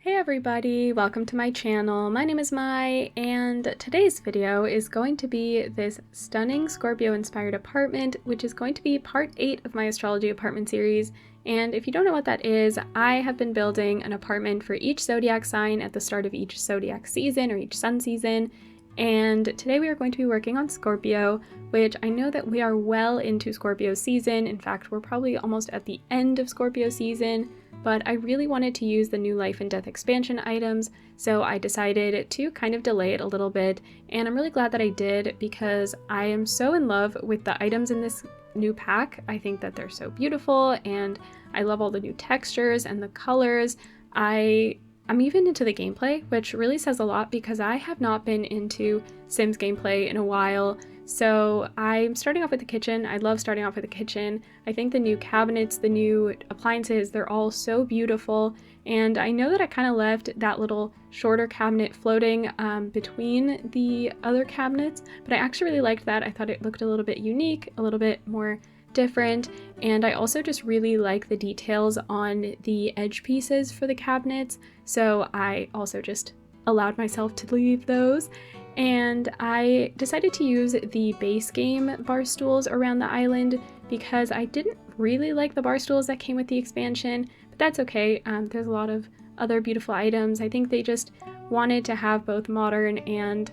Hey everybody, welcome to my channel. My name is Mai, and today's video is going to be this stunning Scorpio inspired apartment, which is going to be part 8 of my astrology apartment series. And if you don't know what that is, I have been building an apartment for each zodiac sign at the start of each zodiac season or each sun season. And today we are going to be working on Scorpio, which I know that we are well into Scorpio season. In fact, we're probably almost at the end of Scorpio season, but I really wanted to use the new life and death expansion items, so I decided to kind of delay it a little bit, and I'm really glad that I did because I am so in love with the items in this new pack. I think that they're so beautiful, and I love all the new textures and the colors. I'm even into the gameplay, which really says a lot because I have not been into Sims gameplay in a while. So I'm starting off with the kitchen. I love starting off with the kitchen. I think the new cabinets, the new appliances, they're all so beautiful. And I know that I kind of left that little shorter cabinet floating between the other cabinets, but I actually really liked that. I thought it looked a little bit unique, a little bit more different, and I also just really like the details on the edge pieces for the cabinets, so I also just allowed myself to leave those. And I decided to use the base game bar stools around the island because I didn't really like the bar stools that came with the expansion, but that's okay. There's a lot of other beautiful items. I think they just wanted to have both modern and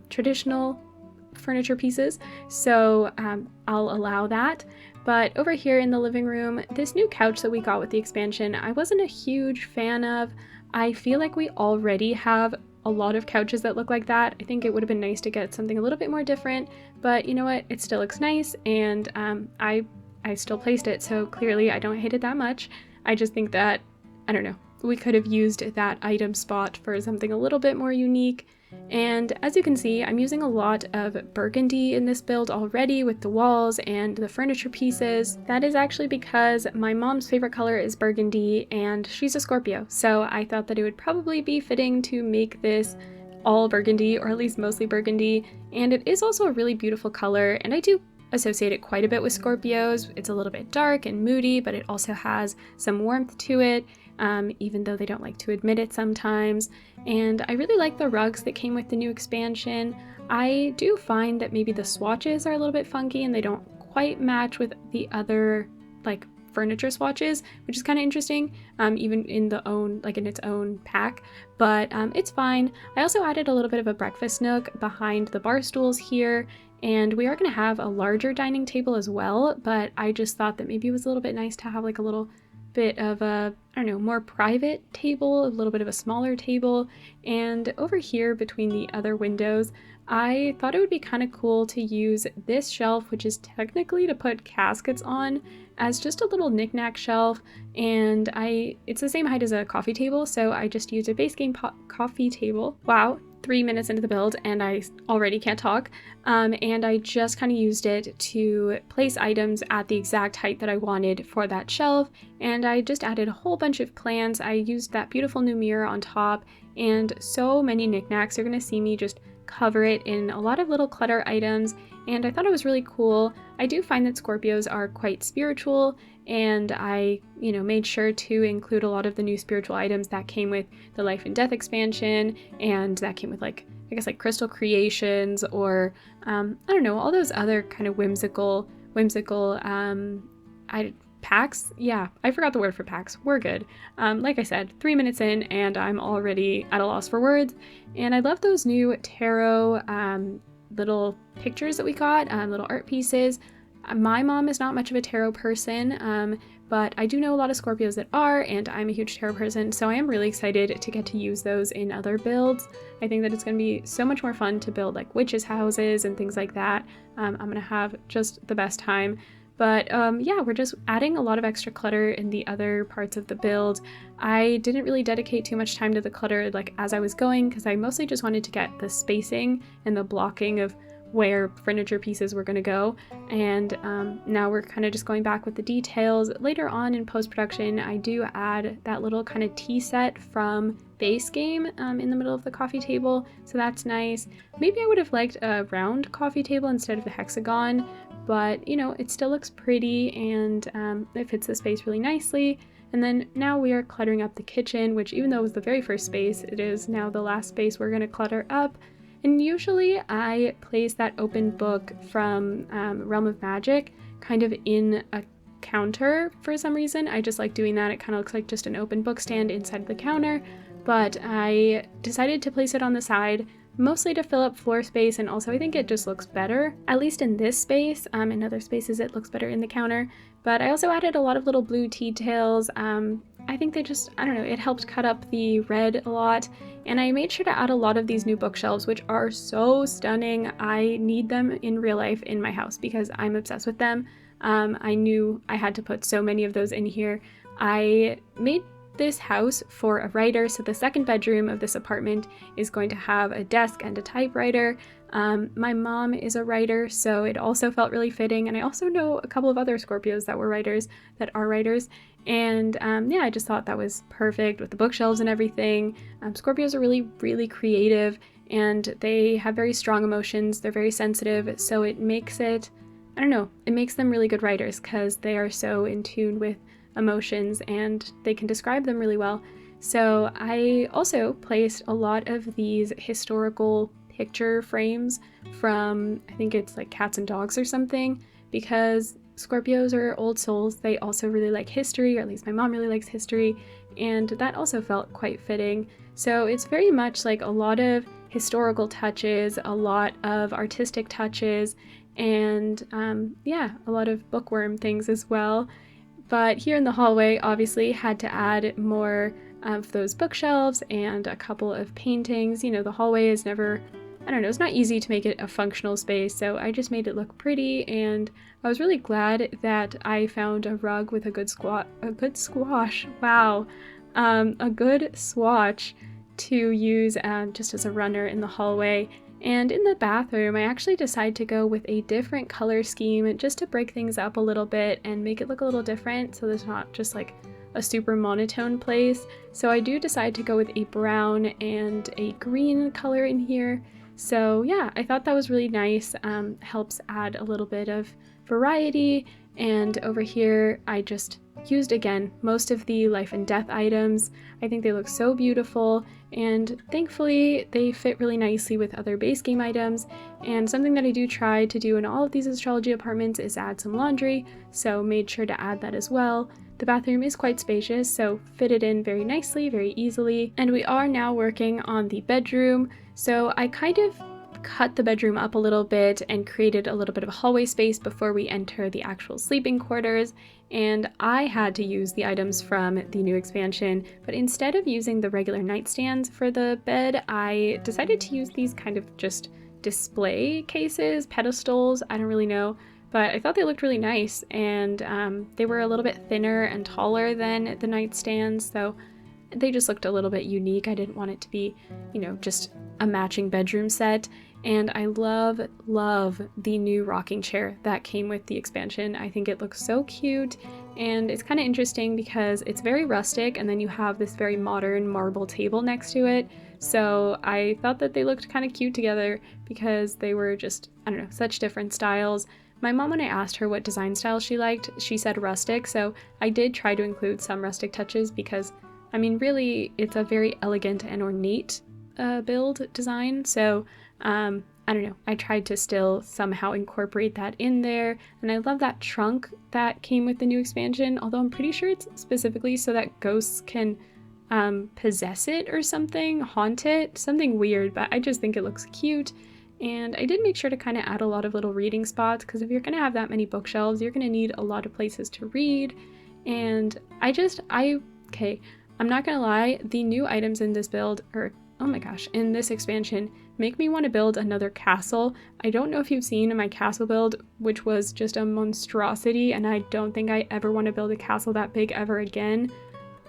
traditional furniture pieces, so I'll allow that. But over here in the living room, this new couch that we got with the expansion, I wasn't a huge fan of. I feel like we already have a lot of couches that look like that. I think it would have been nice to get something a little bit more different, but you know what, it still looks nice, and I still placed it, so clearly I don't hate it that much. I just think that, I don't know, we could have used that item spot for something a little bit more unique. And as you can see, I'm using a lot of burgundy in this build already with the walls and the furniture pieces. That is actually because my mom's favorite color is burgundy and she's a Scorpio, so I thought that it would probably be fitting to make this all burgundy, or at least mostly burgundy. And it is also a really beautiful color, and I do associate it quite a bit with Scorpios. It's a little bit dark and moody, but it also has some warmth to it, even though they don't like to admit it sometimes. And I really like the rugs that came with the new expansion. I do find that maybe the swatches are a little bit funky and they don't quite match with the other like furniture swatches, which is kind of interesting, even in its own pack, but it's fine. I also added a little bit of a breakfast nook behind the bar stools here, and we are going to have a larger dining table as well, but I just thought that maybe it was a little bit nice to have like a little bit of a, I don't know, more private table, a little bit of a smaller table. And over here between the other windows, I thought it would be kind of cool to use this shelf, which is technically to put caskets on, as just a little knickknack shelf. And it's the same height as a coffee table, so I just used a base game coffee table. Wow, 3 minutes into the build and I already can't talk. And I just kind of used it to place items at the exact height that I wanted for that shelf. And I just added a whole bunch of plants. I used that beautiful new mirror on top and so many knickknacks. You're gonna see me just cover it in a lot of little clutter items, and I thought it was really cool. I do find that Scorpios are quite spiritual, and I, made sure to include a lot of the new spiritual items that came with the life and death expansion, and that came with like crystal creations, or I don't know, all those other kind of whimsical packs. Yeah, I forgot the word for packs. We're good. Like I said, 3 minutes in and I'm already at a loss for words. And I love those new tarot little pictures that we got, little art pieces. My mom is not much of a tarot person, but I do know a lot of Scorpios that are, and I'm a huge tarot person, so I am really excited to get to use those in other builds. I think that it's going to be so much more fun to build like witches' houses and things like that. I'm going to have just the best time. But yeah, we're just adding a lot of extra clutter in the other parts of the build. I didn't really dedicate too much time to the clutter like as I was going, because I mostly just wanted to get the spacing and the blocking of where furniture pieces were going to go. And now we're kind of just going back with the details. Later on in post-production, I do add that little kind of tea set from base game in the middle of the coffee table, so that's nice. Maybe I would have liked a round coffee table instead of the hexagon, but it still looks pretty, and it fits the space really nicely. And then now we are cluttering up the kitchen, which even though it was the very first space, it is now the last space we're going to clutter up. And usually I place that open book from Realm of Magic kind of in a counter for some reason. I just like doing that. It kind of looks like just an open book stand inside the counter, but I decided to place it on the side, mostly to fill up floor space, and also I think it just looks better, at least in this space. In other spaces it looks better in the counter, but I also added a lot of little blue tea tails. I think they just, I don't know, it helped cut up the red a lot, and I made sure to add a lot of these new bookshelves, which are so stunning. I need them in real life in my house because I'm obsessed with them. I knew I had to put so many of those in here. I made this house for a writer, so the second bedroom of this apartment is going to have a desk and a typewriter. My mom is a writer, so it also felt really fitting, and I also know a couple of other Scorpios that are writers, and yeah, I just thought that was perfect with the bookshelves and everything. Scorpios are really, really creative, and they have very strong emotions. They're very sensitive, so it makes it, I don't know, it makes them really good writers because they are so in tune with emotions and they can describe them really well. So I also placed a lot of these historical picture frames from, I think it's like Cats and Dogs or something, because Scorpios are old souls. They also really like history, or at least my mom really likes history, and that also felt quite fitting. So it's very much like a lot of historical touches, a lot of artistic touches, and yeah, a lot of bookworm things as well. But here in the hallway, obviously had to add more of those bookshelves and a couple of paintings. You know, the hallway is never, I don't know, it's not easy to make it a functional space, so I just made it look pretty, and I was really glad that I found a rug with a good swatch to use just as a runner in the hallway. And in the bathroom, I actually decided to go with a different color scheme just to break things up a little bit and make it look a little different, so there's not just like a super monotone place. So I do decide to go with a brown and a green color in here. So yeah, I thought that was really nice. Helps add a little bit of variety. And over here, I just used, again, most of the life and death items. I think they look so beautiful, and thankfully they fit really nicely with other base game items. And something that I do try to do in all of these astrology apartments is add some laundry, so made sure to add that as well. The bathroom is quite spacious, so fit it in very nicely, very easily. And we are now working on the bedroom, so I kind of cut the bedroom up a little bit and created a little bit of a hallway space before we enter the actual sleeping quarters. And I had to use the items from the new expansion, but instead of using the regular nightstands for the bed, I decided to use these kind of just display cases, pedestals, I don't really know, but I thought they looked really nice, and they were a little bit thinner and taller than the nightstands, so they just looked a little bit unique. I didn't want it to be, you know, just a matching bedroom set. And I love the new rocking chair that came with the expansion. I think it looks so cute, and it's kind of interesting because it's very rustic, and then you have this very modern marble table next to it. So I thought that they looked kind of cute together because they were just, I don't know, such different styles. My mom, when I asked her what design style she liked, she said rustic, so I did try to include some rustic touches because, I mean, really, it's a very elegant and ornate build design, so I don't know, I tried to still somehow incorporate that in there. And I love that trunk that came with the new expansion, although I'm pretty sure it's specifically so that ghosts can possess it or something, haunt it, something weird, but I just think it looks cute. And I did make sure to kind of add a lot of little reading spots, because if you're going to have that many bookshelves, you're going to need a lot of places to read. And okay, I'm not going to lie, the new items in this build, or oh my gosh, in this expansion, make me want to build another castle. I don't know if you've seen my castle build, which was just a monstrosity, and I don't think I ever want to build a castle that big ever again,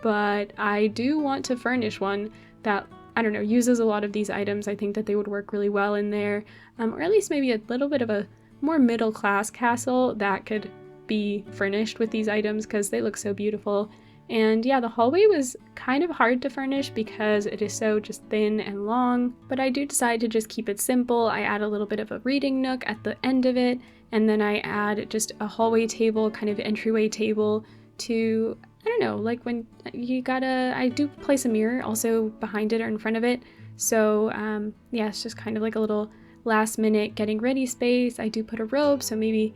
but I do want to furnish one that, I don't know, uses a lot of these items. I think that they would work really well in there, or at least maybe a little bit of a more middle-class castle that could be furnished with these items because they look so beautiful. And yeah, the hallway was kind of hard to furnish because it is so just thin and long, but I do decide to just keep it simple. I add a little bit of a reading nook at the end of it, and then I add just a hallway table, kind of entryway table to, I don't know, like when you gotta, I do place a mirror also behind it or in front of it. So yeah, it's just kind of like a little last minute getting ready space. I do put a robe, so maybe,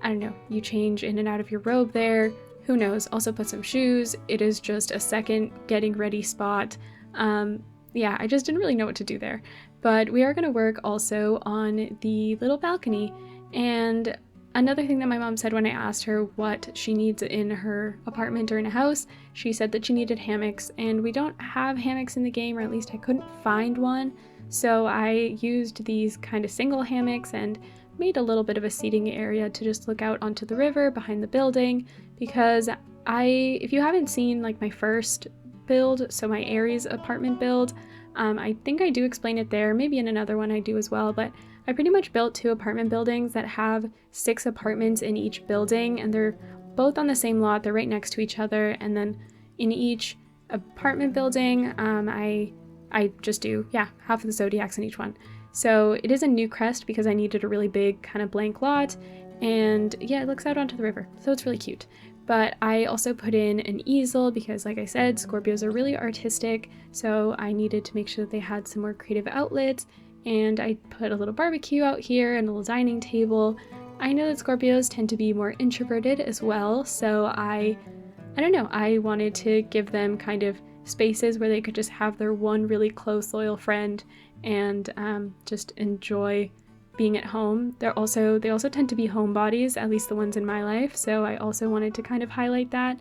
I don't know, you change in and out of your robe there. Who knows? Also put some shoes. It is just a second getting ready spot. Yeah, I just didn't really know what to do there. But we are going to work also on the little balcony. And another thing that my mom said when I asked her what she needs in her apartment or in a house, she said that she needed hammocks. And we don't have hammocks in the game, or at least I couldn't find one. So I used these kind of single hammocks and made a little bit of a seating area to just look out onto the river behind the building, because if you haven't seen like my first build, so my Aries apartment build, I think I do explain it there, maybe in another one I do as well, but I pretty much built 2 apartment buildings that have 6 apartments in each building, and they're both on the same lot, they're right next to each other, and then in each apartment building, I just do, yeah, half of the zodiacs in each one. So it is a new crest because I needed a really big kind of blank lot, and yeah, it looks out onto the river, so it's really cute. But I also put in an easel because, like I said, Scorpios are really artistic, so I needed to make sure that they had some more creative outlets, and I put a little barbecue out here and a little dining table. I know that Scorpios tend to be more introverted as well, so I don't know, I wanted to give them kind of spaces where they could just have their one really close, loyal friend and just enjoy being at home. They also tend to be homebodies, at least the ones in my life, so I also wanted to kind of highlight that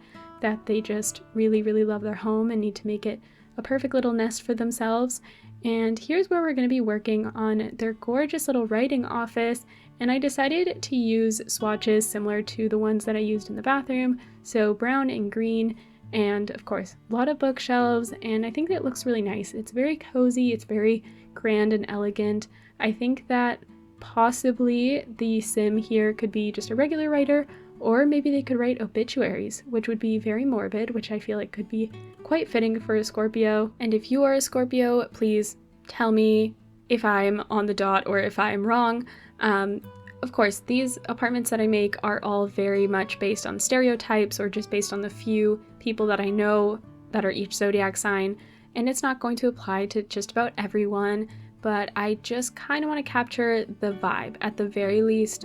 they just really, really love their home and need to make it a perfect little nest for themselves. And here's where we're going to be working on their gorgeous little writing office, and I decided to use swatches similar to the ones that I used in the bathroom, so brown and green, and of course a lot of bookshelves, and I think that looks really nice. It's very cozy, it's very grand and elegant. I think that possibly the sim here could be just a regular writer, or maybe they could write obituaries, which would be very morbid, which I feel like could be quite fitting for a Scorpio. And if you are a Scorpio, please tell me if I'm on the dot or if I'm wrong. Of course, these apartments that I make are all very much based on stereotypes or just based on the few people that I know that are each zodiac sign, and it's not going to apply to just about everyone, but I just kind of want to capture the vibe, at the very least,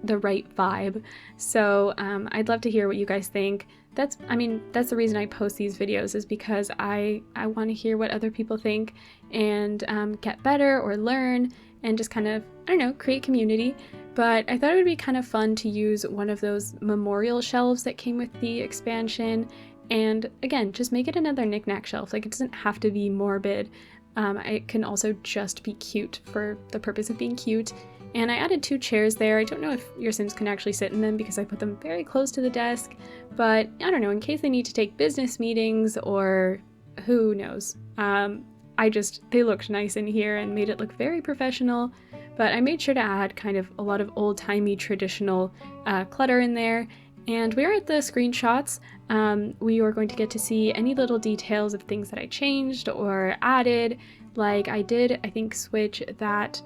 the right vibe. So I'd love to hear what you guys think. That's the reason I post these videos, is because I want to hear what other people think and get better or learn and just kind of, I don't know, create community. But I thought it would be kind of fun to use one of those memorial shelves that came with the expansion, and again, just make it another knickknack shelf. Like, it doesn't have to be morbid. It can also just be cute for the purpose of being cute. And I added 2 chairs there. I don't know if your Sims can actually sit in them because I put them very close to the desk, but I don't know, in case they need to take business meetings or who knows. They looked nice in here and made it look very professional, but I made sure to add kind of a lot of old-timey traditional clutter in there. And we're at the screenshots. We are going to get to see any little details of things that I changed or added. Like I did, I think, switch that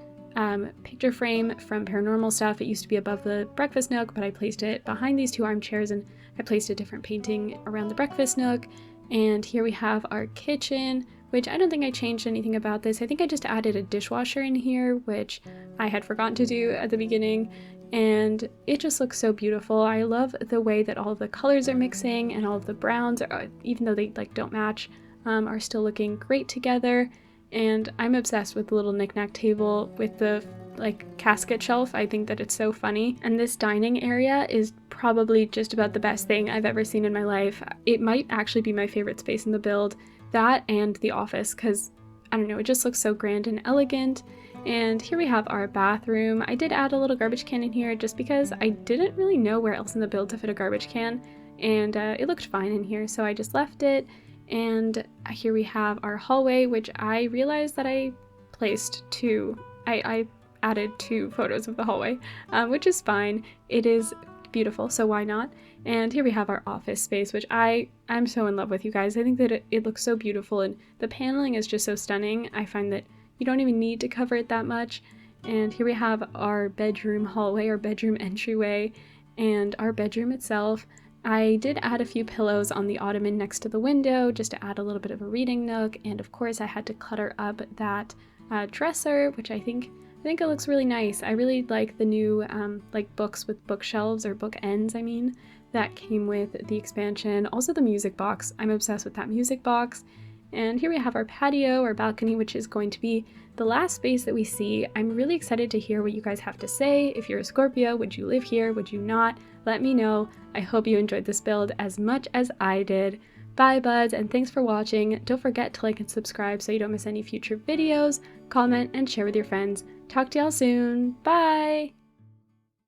picture frame from Paranormal Stuff. It used to be above the breakfast nook, but I placed it behind these 2 armchairs, and I placed a different painting around the breakfast nook. And here we have our kitchen, which I don't think I changed anything about this. I think I just added a dishwasher in here, which I had forgotten to do at the beginning, and it just looks so beautiful. I love the way that all of the colors are mixing, and all of the browns, even though they don't match, are still looking great together. And I'm obsessed with the little knickknack table with the casket shelf. I think that it's so funny. And this dining area is probably just about the best thing I've ever seen in my life. It might actually be my favorite space in the build. That and the office, because I don't know, it just looks so grand and elegant. And here we have our bathroom. I did add a little garbage can in here just because I didn't really know where else in the build to fit a garbage can, and it looked fine in here, so I just left it. And here we have our hallway, which I realized that I placed 2. I added 2 photos of the hallway, which is fine. It is beautiful, so why not? And here we have our office space, which I'm so in love with, you guys. I think that it looks so beautiful, and the paneling is just so stunning. I find that you don't even need to cover it that much. And here we have our bedroom hallway, or bedroom entryway, and our bedroom itself. I did add a few pillows on the ottoman next to the window just to add a little bit of a reading nook, and of course I had to clutter up that dresser, which I think it looks really nice. I really like the new like books with bookshelves, or bookends I mean, that came with the expansion. Also the music box. I'm obsessed with that music box. And here we have our patio, our balcony, which is going to be the last space that we see. I'm really excited to hear what you guys have to say. If you're a Scorpio, would you live here? Would you not? Let me know. I hope you enjoyed this build as much as I did. Bye buds, and thanks for watching. Don't forget to like and subscribe so you don't miss any future videos. Comment and share with your friends. Talk to y'all soon. Bye!